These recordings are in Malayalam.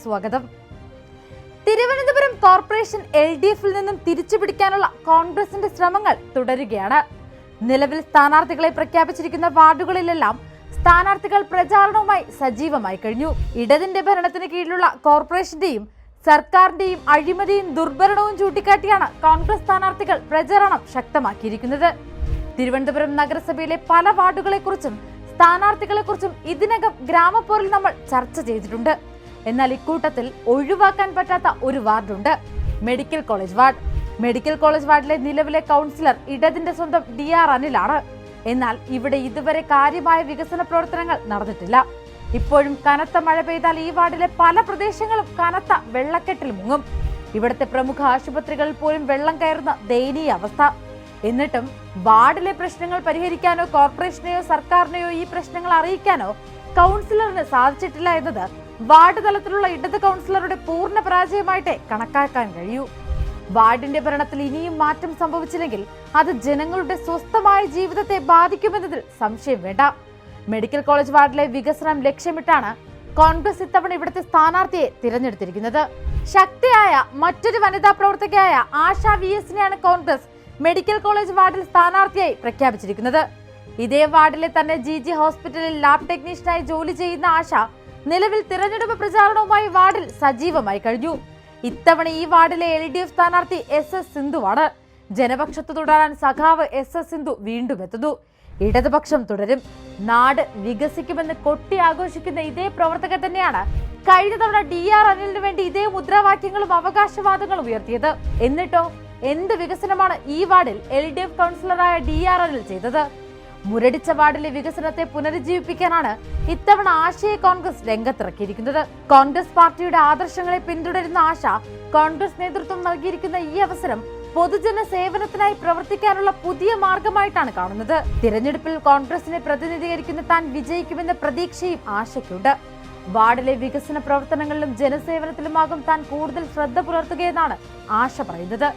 സ്വാഗതം. തിരുവനന്തപുരം കോർപ്പറേഷൻ LDFിൽ നിന്നും തിരിച്ചുപിടിക്കാനുള്ള കോൺഗ്രസിന്റെ ശ്രമങ്ങൾ തുടരുകയാണ്. നിലവിൽ സ്ഥാനാർത്ഥികളെ പ്രഖ്യാപിച്ചിരിക്കുന്ന വാർഡുകളിലെല്ലാം സ്ഥാനാർത്ഥികൾ പ്രചാരണവുമായി സജീവമായി കഴിഞ്ഞു. ഇടതിന്റെ ഭരണത്തിന് കീഴിലുള്ള കോർപ്പറേഷന്റെയും സർക്കാരിന്റെയും അഴിമതിയും ദുർഭരണവും ചൂണ്ടിക്കാട്ടിയാണ് കോൺഗ്രസ് സ്ഥാനാർത്ഥികൾ പ്രചാരണം ശക്തമാക്കിയിരിക്കുന്നത്. തിരുവനന്തപുരം നഗരസഭയിലെ പല വാർഡുകളെക്കുറിച്ചും സ്ഥാനാർത്ഥികളെക്കുറിച്ചും ഇതിനകം ഗ്രാമപ്പോരിൽ നമ്മൾ ചർച്ച ചെയ്തിട്ടുണ്ട്. എന്നാൽ ഇക്കൂട്ടത്തിൽ ഒഴിവാക്കാൻ പറ്റാത്ത ഒരു വാർഡുണ്ട്, medical college ward. Medical college വാർഡിലെ നിലവിലെ കൗൺസിലർ ഇടതിന്റെ സ്വന്തം DR അനിലാണ്. എന്നാൽ ഇവിടെ ഇതുവരെ കാര്യമായ വികസന പ്രവർത്തനങ്ങൾ നടന്നിട്ടില്ല. ഇപ്പോഴും കനത്ത മഴ പെയ്താൽ ഈ വാർഡിലെ പല പ്രദേശങ്ങളും കനത്ത വെള്ളക്കെട്ടിൽ മുങ്ങും. ഇവിടുത്തെ പ്രമുഖ ആശുപത്രികളിൽ പോലും വെള്ളം കയറുന്ന ദയനീയ അവസ്ഥ. എന്നിട്ടും വാർഡിലെ പ്രശ്നങ്ങൾ പരിഹരിക്കാനോ കോർപ്പറേഷനെയോ സർക്കാരിനെയോ ഈ പ്രശ്നങ്ങൾ അറിയിക്കാനോ കൗൺസിലറിന് സാധിച്ചിട്ടില്ല എന്നത് വാർഡ് തലത്തിലുള്ള ഇടത് കൗൺസിലറുടെ പൂർണ്ണ പരാജയമായിട്ടേ കണക്കാക്കാൻ കഴിയൂ. വാർഡിന്റെ ഭരണത്തിൽ ഇനിയും മാറ്റം സംഭവിച്ചില്ലെങ്കിൽ അത് ജനങ്ങളുടെ സ്വസ്ഥമായ ജീവിതത്തെ ബാധിക്കുമെന്നതിൽ സംശയം വേണ്ട. മെഡിക്കൽ കോളേജ് വാർഡിലെ വികസനം ലക്ഷ്യമിട്ടാണ് കോൺഗ്രസ് ഇത്തവണ ഇവിടുത്തെ സ്ഥാനാർത്ഥിയെ തിരഞ്ഞെടുത്തിരിക്കുന്നത്. ശക്തിയായ മറ്റൊരു വനിതാ പ്രവർത്തകയായ ആശ VSനെയാണ് കോൺഗ്രസ് മെഡിക്കൽ കോളേജ് വാർഡിൽ സ്ഥാനാർത്ഥിയായി പ്രഖ്യാപിച്ചിരിക്കുന്നത്. ഇതേ വാർഡിലെ തന്നെ GG ഹോസ്പിറ്റലിൽ ലാബ് ടെക്നീഷ്യനായി ജോലി ചെയ്യുന്ന ആശ നിലവിൽ തിരഞ്ഞെടുപ്പ് പ്രചാരണവുമായി വാർഡിൽ സജീവമായി കഴിഞ്ഞു. ഇത്തവണ ഈ വാർഡിലെ LDF സ്ഥാനാർത്ഥി SS സിന്ധുവാണ്. ജനപക്ഷത്ത് തുടരാൻ സഖാവ് SS സിന്ധു വീണ്ടും എത്തുന്നു. ഇടതുപക്ഷം തുടരും, നാട് വികസിക്കുമെന്ന് കൊട്ടി ആഘോഷിക്കുന്ന ഇതേ പ്രവർത്തകർ തന്നെയാണ് കഴിഞ്ഞ തവണ DR അനിലിന് വേണ്ടി ഇതേ മുദ്രാവാക്യങ്ങളും അവകാശവാദങ്ങളും ഉയർത്തിയത്. എന്നിട്ടോ എന്ത് വികസനമാണ് ഈ വാർഡിൽ LDF കൗൺസിലറായ DR അനിൽ ചെയ്തത്? മുരടിച്ച വാർഡിലെ വികസനത്തെ പുനരുജ്ജീവിപ്പിക്കാനാണ് ഇത്തവണ ആശയെ കോൺഗ്രസ് രംഗത്തിറക്കിയിരിക്കുന്നത്. കോൺഗ്രസ് പാർട്ടിയുടെ ആദർശങ്ങളെ പിന്തുടരുന്ന ആശ കോൺഗ്രസ് നേതൃത്വം നൽകിയിരിക്കുന്ന ഈ അവസരം പൊതുജന സേവനത്തിനായി പ്രവർത്തിക്കാനുള്ള പുതിയ മാർഗമായിട്ടാണ് കാണുന്നത്. തിരഞ്ഞെടുപ്പിൽ കോൺഗ്രസിനെ പ്രതിനിധീകരിക്കുന്ന താൻ വിജയിക്കുമെന്ന പ്രതീക്ഷയും ആശയ്ക്കുണ്ട്. വാർഡിലെ വികസന പ്രവർത്തനങ്ങളിലും ജനസേവനത്തിലുമാകും താൻ കൂടുതൽ ശ്രദ്ധ പുലർത്തുകയെന്നാണ് ആശ പറയുന്നത്.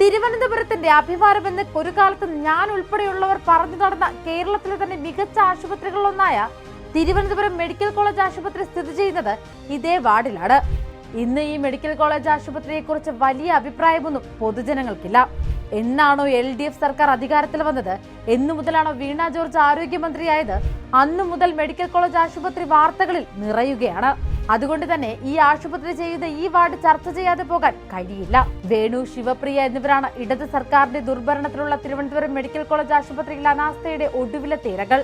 തിരുവനന്തപുരത്തിന്റെ അഭിമാനമെന്ന് ഒരു കാലത്ത് ഞാൻ ഉൾപ്പെടെയുള്ളവർ പറഞ്ഞു നടന്ന കേരളത്തിലെ തന്നെ മികച്ച ആശുപത്രികളിലൊന്നായ തിരുവനന്തപുരം മെഡിക്കൽ കോളേജ് ആശുപത്രി സ്ഥിതി ചെയ്യുന്നത് ഇതേ വാർഡിലാണ്. ഇന്ന് ഈ മെഡിക്കൽ കോളേജ് ആശുപത്രിയെ കുറിച്ച് വലിയ അഭിപ്രായമൊന്നും പൊതുജനങ്ങൾക്കില്ല. എന്നാണോ LDF സർക്കാർ അധികാരത്തിൽ വന്നത്, എന്നു മുതലാണോ വീണ ജോർജ് ആരോഗ്യമന്ത്രിയായത്, അന്നു മുതൽ മെഡിക്കൽ കോളേജ് ആശുപത്രി വാർത്തകളിൽ നിറയുകയാണ്. അതുകൊണ്ട് തന്നെ ഈ ആശുപത്രി ചെയ്യുന്ന ഈ വാർഡ് ചർച്ച ചെയ്യാതെ പോകാൻ കഴിയില്ല. വേണു, ശിവപ്രിയ എന്നിവരാണ് ഇടത് സർക്കാരിന്റെ ദുർഭരണത്തിലുള്ള തിരുവനന്തപുരം മെഡിക്കൽ കോളേജ് ആശുപത്രിയിൽ അനാസ്ഥയുടെ ഒടുവിലെ തിരകൾ.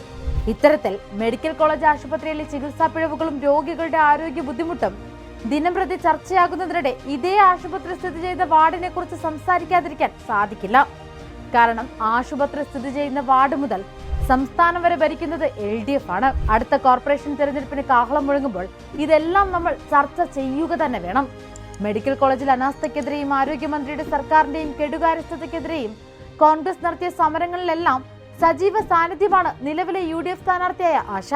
ഇത്തരത്തിൽ മെഡിക്കൽ കോളേജ് ആശുപത്രിയിലെ ചികിത്സാ പിഴവുകളും രോഗികളുടെ ആരോഗ്യ ബുദ്ധിമുട്ടും ദിനംപ്രതി ചർച്ചയാകുന്നതിനിടെ ഇതേ ആശുപത്രി സ്ഥിതി ചെയ്യുന്ന വാർഡിനെ കുറിച്ച് സംസാരിക്കാതിരിക്കാൻ സാധിക്കില്ല. കാരണം ആശുപത്രി സ്ഥിതി ചെയ്യുന്ന വാർഡ് മുതൽ സംസ്ഥാനം വരെ ഭരിക്കുന്നത് LDF ആണ്. അടുത്ത കോർപ്പറേഷൻ തെരഞ്ഞെടുപ്പിന് കാഹളം മുഴങ്ങുമ്പോൾ ഇതെല്ലാം നമ്മൾ ചർച്ച ചെയ്യുക തന്നെ വേണം. മെഡിക്കൽ കോളേജിൽ അനാസ്ഥയ്ക്കെതിരെയും ആരോഗ്യമന്ത്രിയുടെ സർക്കാരിന്റെയും കെടുകാര്യസ്ഥതയ്ക്കെതിരെയും കോൺഗ്രസ് നടത്തിയ സമരങ്ങളിലെല്ലാം സജീവ സാന്നിധ്യമാണ് നിലവിലെ UDF സ്ഥാനാർത്ഥിയായ ആശ.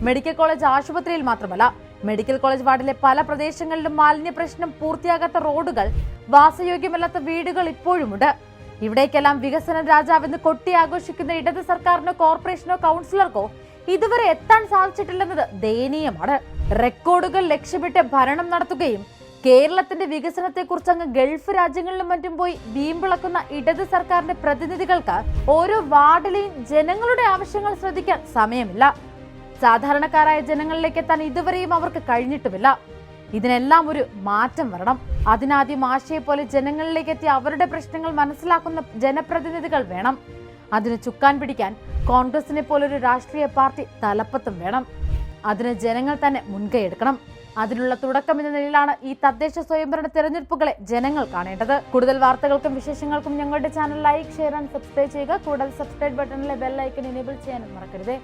മെഡിക്കൽ കോളേജ് ആശുപത്രിയിൽ മാത്രമല്ല, മെഡിക്കൽ കോളേജ് വാർഡിലെ പല പ്രദേശങ്ങളിലും മാലിന്യ പ്രശ്നം, പൂർത്തിയാകാത്ത റോഡുകൾ, വാസയോഗ്യമല്ലാത്ത വീടുകൾ ഇപ്പോഴുമുണ്ട്. ഇവിടേക്കെല്ലാം വികസന രാജാവെന്ന് കൊട്ടി ആഘോഷിക്കുന്ന ഇടത് സർക്കാരിനോ കോർപ്പറേഷനോ കൗൺസിലർക്കോ ഇതുവരെ എത്താൻ സാധിച്ചിട്ടില്ലെന്നത് ദയനീയമാണ്. റെക്കോർഡുകൾ ലക്ഷ്യമിട്ട് ഭരണം നടത്തുകയും കേരളത്തിന്റെ വികസനത്തെക്കുറിച്ച് അങ്ങ് ഗൾഫ് രാജ്യങ്ങളിലും മറ്റും പോയി വീമ്പിളക്കുന്ന ഇടത് സർക്കാരിന്റെ പ്രതിനിധികൾക്ക് ഓരോ വാർഡിലെയും ജനങ്ങളുടെ ആവശ്യങ്ങൾ ശ്രദ്ധിക്കാൻ സമയമില്ല. സാധാരണക്കാരായ ജനങ്ങളിലേക്ക് എത്താൻ ഇതുവരെയും അവർക്ക് കഴിഞ്ഞിട്ടുമില്ല. ഇതിനെല്ലാം ഒരു മാറ്റം വരണം. അതിനാദ്യം ആശയെ പോലെ ജനങ്ങളിലേക്ക് എത്തി അവരുടെ പ്രശ്നങ്ങൾ മനസ്സിലാക്കുന്ന ജനപ്രതിനിധികൾ വേണം. അതിന് ചുക്കാൻ പിടിക്കാൻ കോൺഗ്രസിനെ പോലൊരു രാഷ്ട്രീയ പാർട്ടി തലപ്പത്തും വേണം. അതിന് ജനങ്ങൾ തന്നെ മുൻകൈ എടുക്കണം. അതിനുള്ള തുടക്കം എന്ന നിലയിലാണ് ഈ തദ്ദേശ സ്വയംഭരണ തെരഞ്ഞെടുപ്പുകളെ ജനങ്ങൾ കാണേണ്ടത്. കൂടുതൽ വാർത്തകൾക്കും വിശേഷങ്ങൾക്കും ഞങ്ങളുടെ channel like, share and subscribe ചെയ്യുക. കൂടാതെ സബ്സ്ക്രൈബ് ബട്ടണിലെ ബെൽ ഐക്കൺ എനേബിൾ ചെയ്യാനും മറക്കരുത്.